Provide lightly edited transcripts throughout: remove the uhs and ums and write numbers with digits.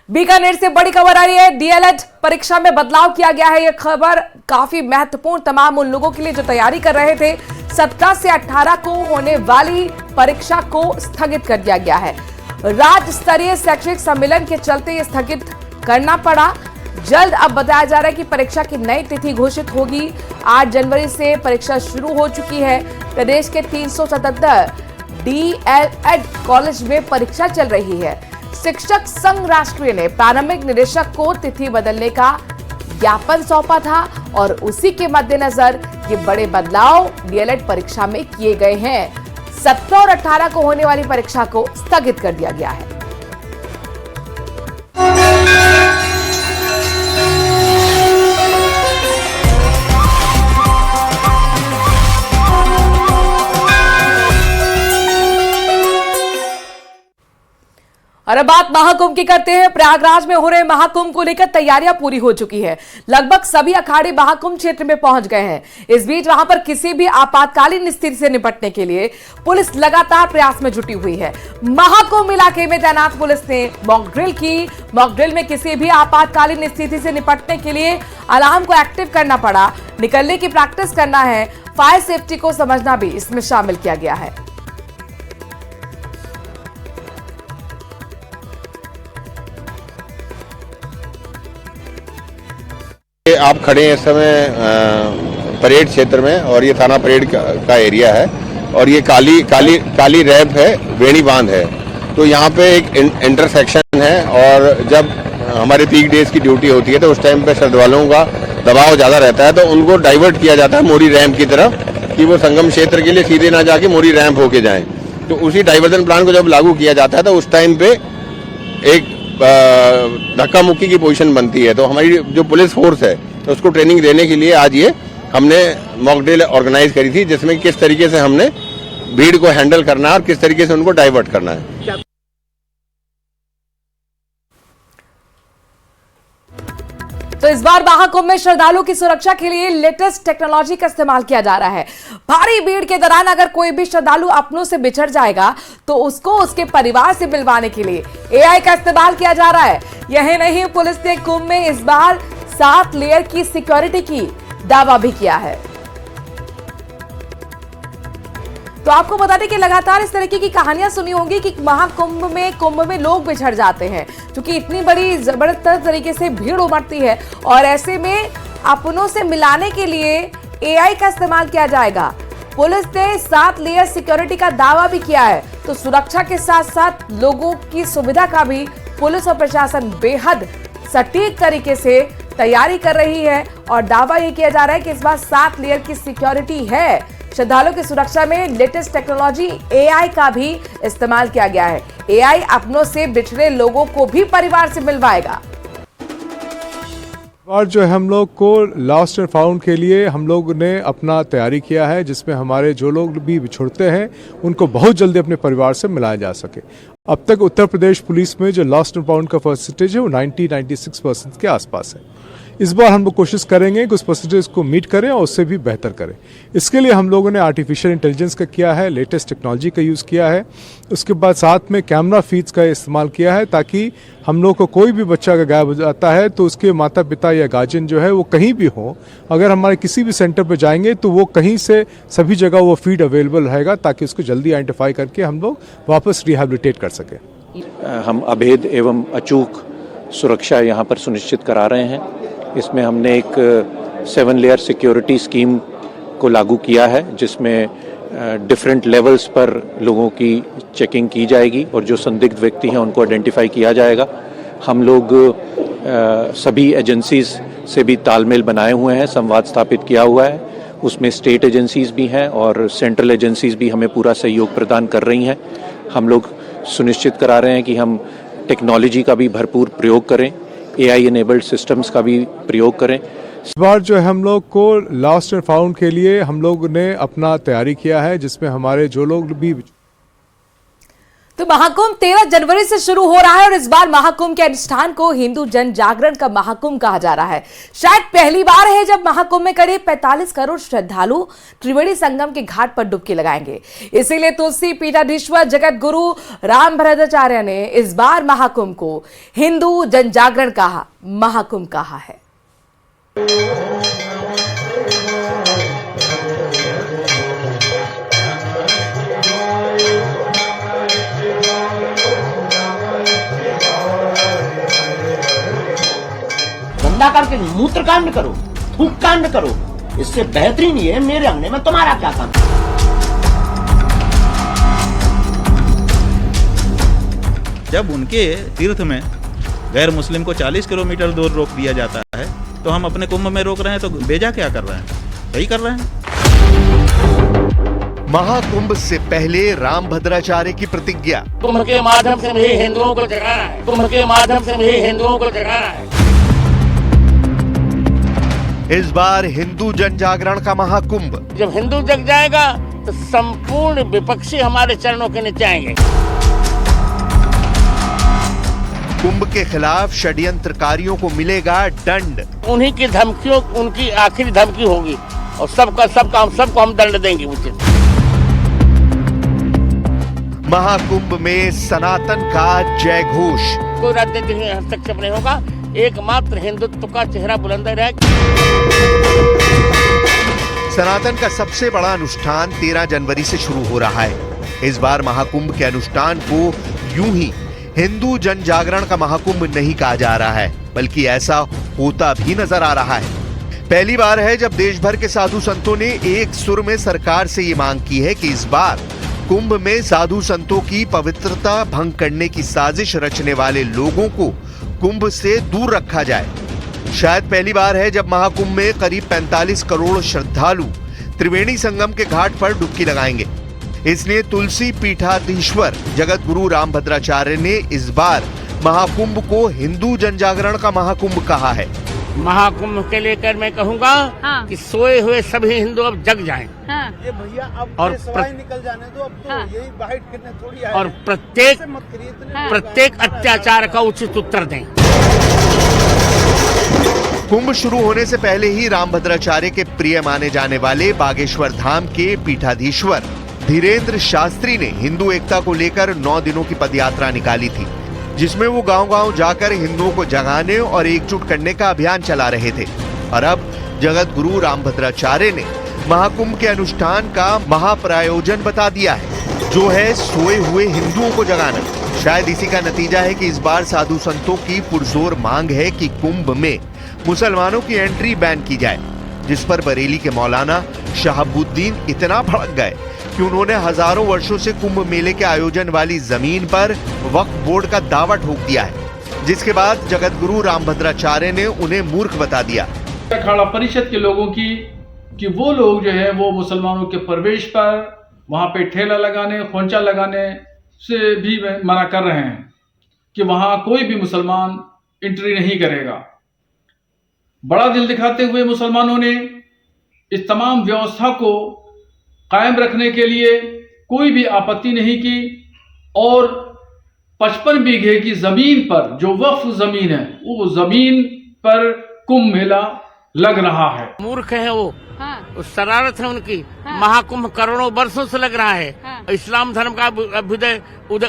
बीकानेर से बड़ी खबर आ रही है। डीएलएड परीक्षा में बदलाव किया गया है। यह खबर काफी महत्वपूर्ण तमाम उन लोगों के लिए जो तैयारी कर रहे थे। 17 से 18 को होने वाली परीक्षा को स्थगित कर दिया गया है। राज्य स्तरीय शैक्षिक सम्मेलन के चलते यह स्थगित करना पड़ा। जल्द अब बताया जा रहा है कि परीक्षा की नई तिथि घोषित होगी। 8 जनवरी से परीक्षा शुरू हो चुकी है। प्रदेश के 377 डीएलएड कॉलेज में परीक्षा चल रही है। शिक्षक संघ राष्ट्रीय ने प्रारंभिक निदेशक को तिथि बदलने का ज्ञापन सौंपा था और उसी के मद्देनजर ये बड़े बदलाव डीएलएड परीक्षा में किए गए हैं। 17 और 18 को होने वाली परीक्षा को स्थगित कर दिया गया है। और अब बात महाकुंभ की करते हैं। प्रयागराज में हो रहे महाकुंभ को लेकर तैयारियां पूरी हो चुकी है। लगभग सभी अखाड़े महाकुंभ क्षेत्र में पहुंच गए हैं। इस बीच वहां पर किसी भी आपातकालीन स्थिति से निपटने के लिए पुलिस लगातार प्रयास में जुटी हुई है। महाकुंभ इलाके में तैनात पुलिस ने मॉक ड्रिल की। मॉक ड्रिल में किसी भी आपातकालीन स्थिति से निपटने के लिए अलार्म को एक्टिव करना पड़ा। निकलने की प्रैक्टिस करना है। फायर सेफ्टी को समझना भी इसमें शामिल किया गया है। आप खड़े हैं इस समय परेड क्षेत्र में और ये थाना परेड का एरिया है और ये काली रैप है, वेणी बांध है। तो यहाँ पे एक इंटरसेक्शन है और जब हमारे पीक डेज की ड्यूटी होती है तो उस टाइम पे श्रद्धालुओं का दबाव ज़्यादा रहता है, तो उनको डाइवर्ट किया जाता है मोरी रैंप की तरफ कि वो संगम क्षेत्र के लिए सीधे ना जाके मोरी रैंप होके जाएं। तो उसी डाइवर्जन प्लान को जब लागू किया जाता है तो उस टाइम पे एक धक्का मुक्की की पोजीशन बनती है। तो हमारी जो पुलिस फोर्स है तो उसको ट्रेनिंग देने के लिए आज ये हमने मॉक ड्रिल ऑर्गेनाइज करी थी, जिसमें किस तरीके से हमने भीड़ को हैंडल करना है और किस तरीके से उनको डाइवर्ट करना है। तो इस बार महाकुंभ में श्रद्धालुओं की सुरक्षा के लिए लेटेस्ट टेक्नोलॉजी का इस्तेमाल किया जा रहा है। भारी भीड़ के दौरान अगर कोई भी श्रद्धालु अपनों से बिछड़ जाएगा तो उसको उसके परिवार से मिलवाने के लिए एआई का इस्तेमाल किया जा रहा है। यही नहीं, पुलिस ने कुंभ में इस बार 7 लेयर की सिक्योरिटी की दावा भी किया है। तो आपको बता दें कि लगातार इस तरीके की कहानियां सुनी होंगी कि महाकुंभ में कुंभ में लोग बिछड़ जाते हैं, क्योंकि इतनी बड़ी जबरदस्त तरीके से भीड़ उमड़ती है और ऐसे में अपनों से मिलाने के लिए एआई का इस्तेमाल किया जाएगा। पुलिस ने 7 लेयर सिक्योरिटी का दावा भी किया है। तो सुरक्षा के साथ साथ लोगों की सुविधा का भी पुलिस और प्रशासन बेहद सटीक तरीके से तैयारी कर रही है और दावा यह किया जा रहा है कि इस बार 7 लेयर की सिक्योरिटी है। श्रद्धालुओं की सुरक्षा में लेटेस्ट टेक्नोलॉजी एआई का भी इस्तेमाल किया गया है। एआई अपनों से बिछड़े लोगों को भी परिवार से मिलवाएगा। और जो हम लोग को लॉस्ट एंड फाउंड के लिए हम लोग ने अपना तैयारी किया है, जिसमें हमारे जो लोग भी बिछुड़ते हैं उनको बहुत जल्दी अपने परिवार से मिलाया जा सके। अब तक उत्तर प्रदेश पुलिस में जो लॉस्ट एंड फाउंड का परसेंटेज है वो 96% के आसपास है। इस बार हम लोग कोशिश करेंगे कि उस परसेंटेज को मीट करें और उससे भी बेहतर करें। इसके लिए हम लोगों ने आर्टिफिशियल इंटेलिजेंस का किया है, लेटेस्ट टेक्नोलॉजी का यूज़ किया है। उसके बाद साथ में कैमरा फीड्स का इस्तेमाल किया है, ताकि हम लोग को कोई भी बच्चा अगर गायब हो जाता है तो उसके माता पिता या गार्जियन जो है वो कहीं भी हो, अगर हमारे किसी भी सेंटर पर जाएंगे तो वो कहीं से सभी जगह वो फीड अवेलेबल रहेगा, ताकि उसको जल्दी आइडेंटिफाई करके हम लोग वापस रिहेबिलिटेट कर सकें। हम अभेद एवं अचूक सुरक्षा यहाँ पर सुनिश्चित करा रहे हैं। इसमें हमने एक 7 लेयर सिक्योरिटी स्कीम को लागू किया है, जिसमें डिफरेंट लेवल्स पर लोगों की चेकिंग की जाएगी और जो संदिग्ध व्यक्ति हैं उनको आइडेंटिफाई किया जाएगा। हम लोग सभी एजेंसीज से भी तालमेल बनाए हुए हैं, संवाद स्थापित किया हुआ है। उसमें स्टेट एजेंसीज भी हैं और सेंट्रल एजेंसीज भी हमें पूरा सहयोग प्रदान कर रही हैं। हम लोग सुनिश्चित करा रहे हैं कि हम टेक्नोलॉजी का भी भरपूर प्रयोग करें, एआई एनेबल्ड सिस्टम्स का भी प्रयोग करें। इस बार जो हम लोग को लॉस्ट एंड फाउंड के लिए हम लोग ने अपना तैयारी किया है, जिसमें हमारे जो लोग भी तो महाकुंभ 13 जनवरी से शुरू हो रहा है और इस बार महाकुंभ के अनुष्ठान को हिंदू जन जागरण का महाकुंभ कहा जा रहा है। शायद पहली बार है जब महाकुंभ में करीब 45 करोड़ श्रद्धालु त्रिवेणी संगम के घाट पर डुबकी लगाएंगे। इसीलिए तुलसी पीठाधीश्वर जगत गुरु रामभद्राचार्य ने इस बार महाकुंभ को हिंदू जन जागरण का महाकुंभ कहा है। गंदा करके मूत्र कांड करो, थूक कांड करो, इससे बेहतरीन ये मेरे अंगने में तुम्हारा क्या काम। जब उनके तीर्थ में गैर मुस्लिम को 40 किलोमीटर दूर रोक दिया जाता है तो हम अपने कुंभ में रोक रहे हैं, तो बेजा क्या कर रहे हैं? सही कर रहे हैं। महाकुंभ से पहले रामभद्राचार्य की प्रतिज्ञा। कुंभ के माध्यम से मुझे हिंदुओं को जगाना है, कुंभ के माध्यम से मुझे हिंदुओं को जगाना है। इस बार हिंदू जन जागरण का महाकुंभ। जब हिंदू जग जाएगा तो संपूर्ण विपक्षी हमारे चरणों के नीचे आएंगे। कुंभ के खिलाफ षड्यंत्रकारियों को मिलेगा दंड। उन्हीं की धमकियों उनकी आखिरी धमकी होगी और सबको हम दंड देंगे उचित। महाकुंभ में सनातन का जय घोष। कोई राजनीतिक हस्तक्षेप नहीं होगा, एकमात्र हिंदुत्व का चेहरा बुलंद रहेगा। सनातन का सबसे बड़ा अनुष्ठान 13 जनवरी से शुरू हो रहा है। इस बार महाकुंभ के अनुष्ठान को यूं ही हिंदू जन जागरण का महाकुंभ नहीं कहा जा रहा है, बल्कि ऐसा होता भी नजर आ रहा है। पहली बार है जब देश भर के साधु संतों ने एक सुर में सरकार से ये मांग की है कि इस बार कुंभ में साधु संतों की पवित्रता भंग करने की साजिश रचने वाले लोगों को कुंभ से दूर रखा जाए। शायद पहली बार है जब महाकुंभ में करीब 45 करोड़ श्रद्धालु त्रिवेणी संगम के घाट पर डुबकी लगाएंगे। इसलिए तुलसी पीठाधीश्वर जगत गुरु रामभद्राचार्य ने इस बार महाकुंभ को हिंदू जन जागरण का महाकुंभ कहा है। महाकुंभ के लेकर मैं कहूँगा कि सोए हुए सभी हिंदू अब जग जाएं। ये भैया अब और सवाई निकल जाने दो, अब तो यही बाइट करने थोड़ी आए। और प्रत्येक अत्याचार का उचित उत्तर दें। कुंभ शुरू होने से पहले ही रामभद्राचार्य के प्रिय माने जाने वाले बागेश्वर धाम के पीठाधीश्वर धीरेन्द्र शास्त्री ने हिंदू एकता को लेकर 9 दिनों की पदयात्रा निकाली थी, जिसमें वो गांव-गांव जाकर हिंदुओं को जगाने और एकजुट करने का अभियान चला रहे थे। और अब जगत गुरु रामभद्राचार्य ने महाकुंभ के अनुष्ठान का महाप्रायोजन बता दिया है, जो है सोए हुए हिंदुओं को जगाना। शायद इसी का नतीजा है कि इस बार साधु संतों की पुरजोर मांग है कि कुंभ में मुसलमानों की एंट्री बैन की जाए, जिस पर बरेली के मौलाना शहाबुद्दीन इतना भड़क गए कि उन्होंने हजारों वर्षों से कुंभ मेले के आयोजन वाली जमीन पर वक्फ बोर्ड का दावा ठोक दिया है, जिसके बाद जगत गुरु रामभद्राचार्य ने उन्हें मूर्ख बता दिया। अखाड़ा परिषद के लोगों की कि वो लोग जो है वो मुसलमानों के प्रवेश पर वहां पे ठेला लगाने, खोंचा लगाने से भी मना कर रहे हैं कि वहां कोई भी मुसलमान एंट्री नहीं करेगा। बड़ा दिल दिखाते हुए मुसलमानों ने इस तमाम व्यवस्था को कायम रखने के लिए कोई भी आपत्ति नहीं की और 55 बीघे की जमीन पर जो वक्फ जमीन है, वो जमीन पर कुंभ मेला लग रहा है। मूर्ख है वो, शरारत है उनकी। महाकुंभ करोड़ों वर्षों से लग रहा है। इस्लाम धर्म का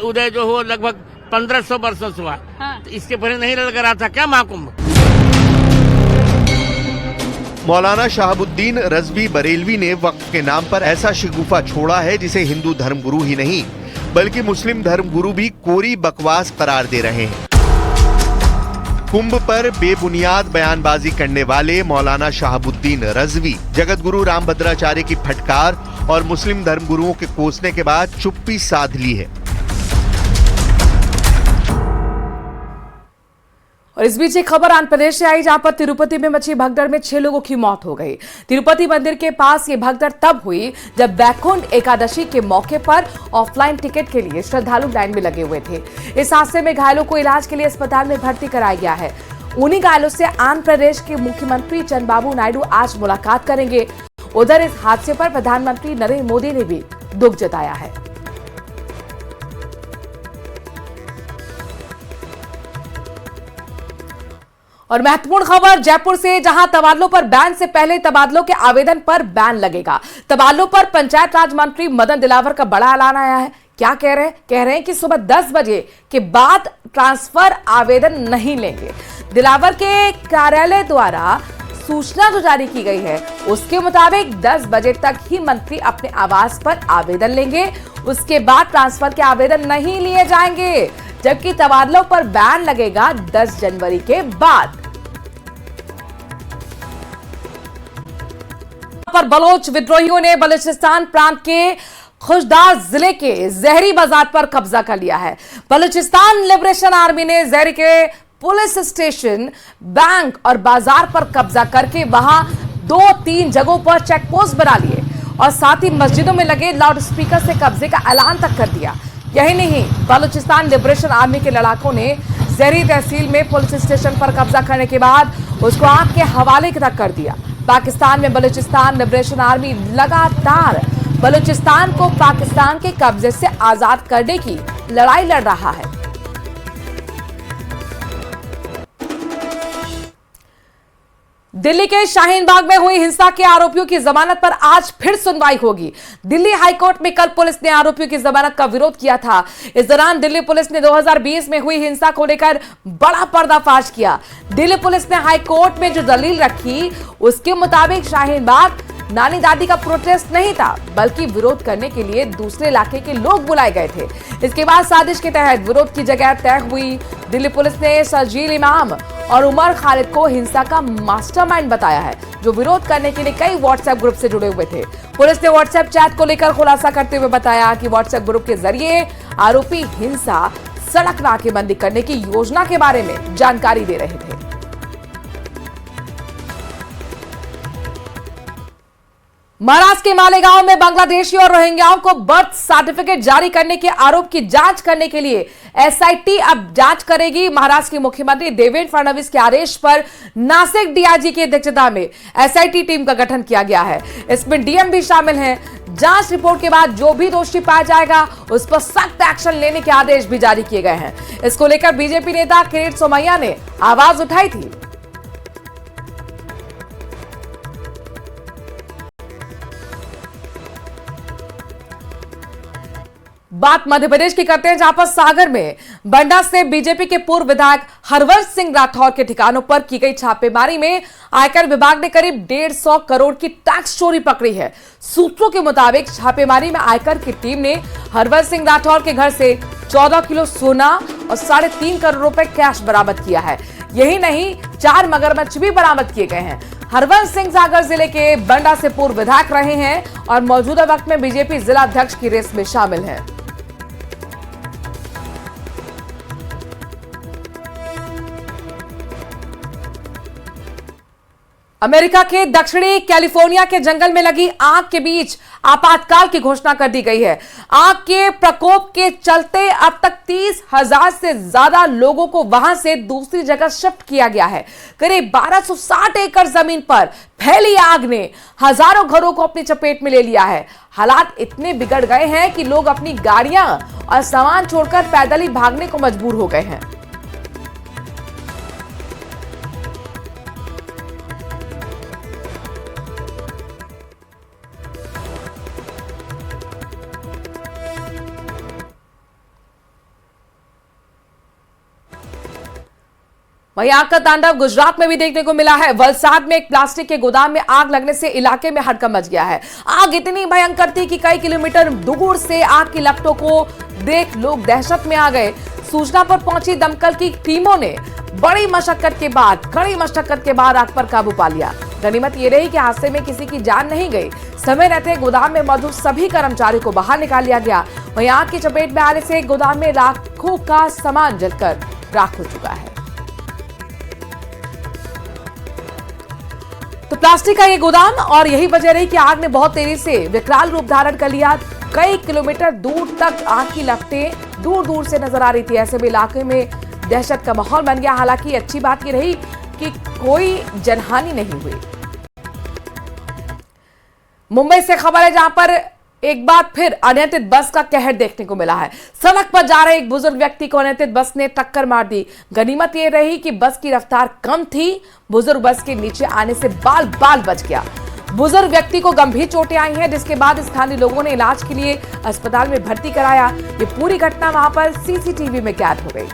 उदय जो हो लगभग 1500 वर्षों से हुआ, तो इसके पहले नहीं लग रहा था क्या महाकुंभ? मौलाना शहाबुद्दीन रजवी बरेलवी ने वक्फ के नाम पर ऐसा शिगुफा छोड़ा है जिसे हिंदू धर्मगुरु ही नहीं बल्कि मुस्लिम धर्मगुरु भी कोरी बकवास करार दे रहे हैं। कुंभ पर बेबुनियाद बयानबाजी करने वाले मौलाना शहाबुद्दीन रजवी जगत गुरु रामभद्राचार्य की फटकार और मुस्लिम धर्मगुरुओं के कोसने के बाद चुप्पी साध ली है। और इस बीच एक खबर आंध्र प्रदेश से आई, जहां पर तिरुपति में मची भगदड़ में 6 लोगों की मौत हो गई। तिरुपति मंदिर के पास ये भगदड़ तब हुई जब वैकुंठ एकादशी के मौके पर ऑफलाइन टिकट के लिए श्रद्धालु लाइन में लगे हुए थे। इस हादसे में घायलों को इलाज के लिए अस्पताल में भर्ती कराया गया है। उन्हीं घायलों से आंध्र प्रदेश के मुख्यमंत्री चंद्रबाबू नायडू आज मुलाकात करेंगे। उधर इस हादसे पर प्रधानमंत्री नरेंद्र मोदी ने भी दुख जताया है। और महत्वपूर्ण खबर जयपुर से, जहां तबादलों पर बैन से पहले तबादलों के आवेदन पर बैन लगेगा। तबादलों पर पंचायत राज मंत्री मदन दिलावर का बड़ा ऐलान आया है। क्या कह रहे हैं कि सुबह 10 बजे के बाद ट्रांसफर आवेदन नहीं लेंगे। दिलावर के कार्यालय द्वारा सूचना जो जारी की गई है उसके मुताबिक 10 बजे तक ही मंत्री अपने आवास पर आवेदन लेंगे, उसके बाद ट्रांसफर के आवेदन नहीं लिए जाएंगे, जबकि तबादलों पर बैन लगेगा 10 जनवरी के बाद। पर बलोच विद्रोहियों ने बलूचिस्तान प्रांत के खुशदार जिले के जहरी बाजार पर कब्जा कर लिया है। बलूचिस्तान लिबरेशन आर्मी ने जहरी के पुलिस स्टेशन, बैंक और बाजार पर कब्जा करके वहां 2-3 जगहों पर चेक पोस्ट बना लिए और साथ ही मस्जिदों में लगे लाउड स्पीकर से कब्जे का ऐलान तक कर दिया। यही नहीं, बलूचिस्तान लिबरेशन आर्मी के लड़ाकों ने जहरी तहसील में पुलिस स्टेशन पर कब्जा करने के बाद उसको आग के हवाले तक कर दिया। पाकिस्तान में बलूचिस्तान लिबरेशन आर्मी लगातार बलूचिस्तान को पाकिस्तान के कब्जे से आजाद करने की लड़ाई लड़ रहा है। दिल्ली के शाहीन बाग में हुई हिंसा के आरोपियों की जमानत पर आज फिर सुनवाई होगी। दिल्ली हाईकोर्ट में कल पुलिस ने आरोपियों की जमानत का विरोध किया था। इस दौरान दिल्ली पुलिस ने 2020 में हुई हिंसा को लेकर बड़ा पर्दाफाश किया। दिल्ली पुलिस ने हाईकोर्ट में जो दलील रखी उसके मुताबिक शाहीन बाग नानी दादी का प्रोटेस्ट नहीं था, बल्कि विरोध करने के लिए दूसरे इलाके के लोग बुलाए गए थे। इसके बाद साजिश के तहत विरोध की जगह तय हुई। दिल्ली पुलिस ने शर्जील इमाम और उमर खालिद को हिंसा का मास्टरमाइंड बताया है, जो विरोध करने के लिए कई व्हाट्सएप ग्रुप से जुड़े हुए थे। पुलिस ने व्हाट्सएप चैट को लेकर खुलासा करते हुए बताया कि व्हाट्सएप ग्रुप के जरिए आरोपी हिंसा, सड़क नाकेबंदी करने की योजना के बारे में जानकारी दे रहे थे। महाराष्ट्र के मालेगांव में बांग्लादेशी और रोहिंग्याओं को बर्थ सर्टिफिकेट जारी करने के आरोप की जांच करने के लिए एसआईटी अब जांच करेगी। महाराष्ट्र के मुख्यमंत्री देवेंद्र फडणवीस के आदेश पर नासिक डीआईजी की अध्यक्षता में एसआईटी टीम का गठन किया गया है। इसमें डीएम भी शामिल हैं। जांच रिपोर्ट के बाद जो भी दोषी पाया जाएगा उस पर सख्त एक्शन लेने के आदेश भी जारी किए गए हैं। इसको लेकर बीजेपी नेता किरीट सोमैया ने आवाज उठाई थी। बात मध्य प्रदेश की करते हैं, जहां पर सागर में बंडा से बीजेपी के पूर्व विधायक हरवंश सिंह राठौर के ठिकानों पर की गई छापेमारी में आयकर विभाग ने करीब 150 करोड़ की टैक्स चोरी पकड़ी है। सूत्रों के मुताबिक छापेमारी में आयकर की टीम ने हरवंश सिंह राठौर के घर से 14 किलो सोना और 3.5 करोड़ रुपए कैश बरामद किया है। यही नहीं, 4 मगरमच्छ भी बरामद किए गए हैं। हरवंश सिंह सागर जिले के बंडा से पूर्व विधायक रहे हैं और मौजूदा वक्त में बीजेपी जिला अध्यक्ष की रेस में शामिल हैं। अमेरिका के दक्षिणी कैलिफोर्निया के जंगल में लगी आग के बीच आपातकाल की घोषणा कर दी गई है। आग के प्रकोप के चलते अब तक 30,000 से ज्यादा लोगों को वहां से दूसरी जगह शिफ्ट किया गया है। करीब 1260 एकड़ जमीन पर फैली आग ने हजारों घरों को अपनी चपेट में ले लिया है। हालात इतने बिगड़ गए हैं कि लोग अपनी गाड़ियां और सामान छोड़कर पैदल ही भागने को मजबूर हो गए हैं। वहीं आग का तांडव गुजरात में भी देखने को मिला है। वलसाड में एक प्लास्टिक के गोदाम में आग लगने से इलाके में हड़कंप मच गया है। आग इतनी भयंकर थी कि कई किलोमीटर दूर से आग की लपटों को देख लोग दहशत में आ गए। सूचना पर पहुंची दमकल की टीमों ने कड़ी मशक्कत के बाद आग पर काबू पा लिया। गनीमत ये रही कि हादसे में किसी की जान नहीं गई। समय रहते गोदाम में मौजूद सभी कर्मचारियों को बाहर निकाल लिया गया। वहीं आग की चपेट में आने से गोदाम में लाखों का सामान जलकर राख हो चुका है। तो प्लास्टिक का ये गोदाम, और यही वजह रही कि आग ने बहुत तेजी से विकराल रूप धारण कर लिया। कई किलोमीटर दूर तक आग की लपटें दूर दूर से नजर आ रही थी। ऐसे में इलाके में दहशत का माहौल बन गया। हालांकि अच्छी बात ये रही कि कोई जनहानि नहीं हुई। मुंबई से खबर है, जहां पर एक बार फिर अनियंत्रित बस का कहर देखने को मिला है। सड़क पर जा रहे एक बुजुर्ग व्यक्ति को अनियंत्रित बस ने टक्कर मार दी। गनीमत ये रही कि बस की रफ्तार कम थी। बुजुर्ग बस के नीचे आने से बाल बाल बच गया। बुजुर्ग व्यक्ति को गंभीर चोटें आई हैं, जिसके बाद स्थानीय लोगों ने इलाज के लिए अस्पताल में भर्ती कराया। ये पूरी घटना वहां पर सीसीटीवी में कैद हो गई।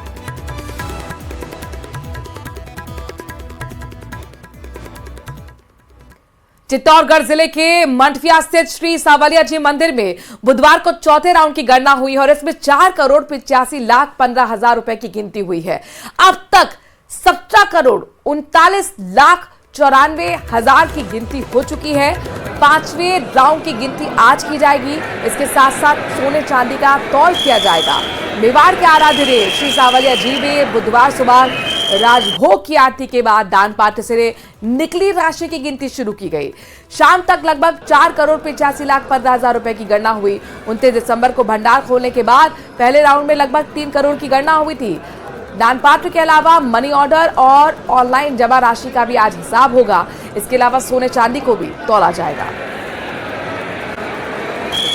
चित्तौड़गढ़ जिले के मंडविया स्थित श्री सांवलिया जी मंदिर में बुधवार को चौथे राउंड की गणना हुई और इसमें 4,85,15,000 रुपए की गिनती हुई है। अब तक 17,49,94,000 की गिनती हो चुकी है। 5वें राउंड की गिनती आज की जाएगी। इसके साथ साथ सोने चांदी का तौल किया जाएगा। मेवाड़ के आराध्य देव श्री सांवलिया जी में बुधवार सुबह राजभोग की आरती के बाद दान पात्र से निकली राशि की गिनती शुरू की गई। शाम तक लगभग 4,85,15,000 रुपए की गणना हुई। 29 दिसंबर को भंडार खोलने के बाद पहले राउंड में लगभग 3 करोड़ की गणना हुई थी। दान पात्र के अलावा मनी ऑर्डर और ऑनलाइन जमा राशि का भी आज हिसाब होगा। इसके अलावा सोने चांदी को भी तौला जाएगा।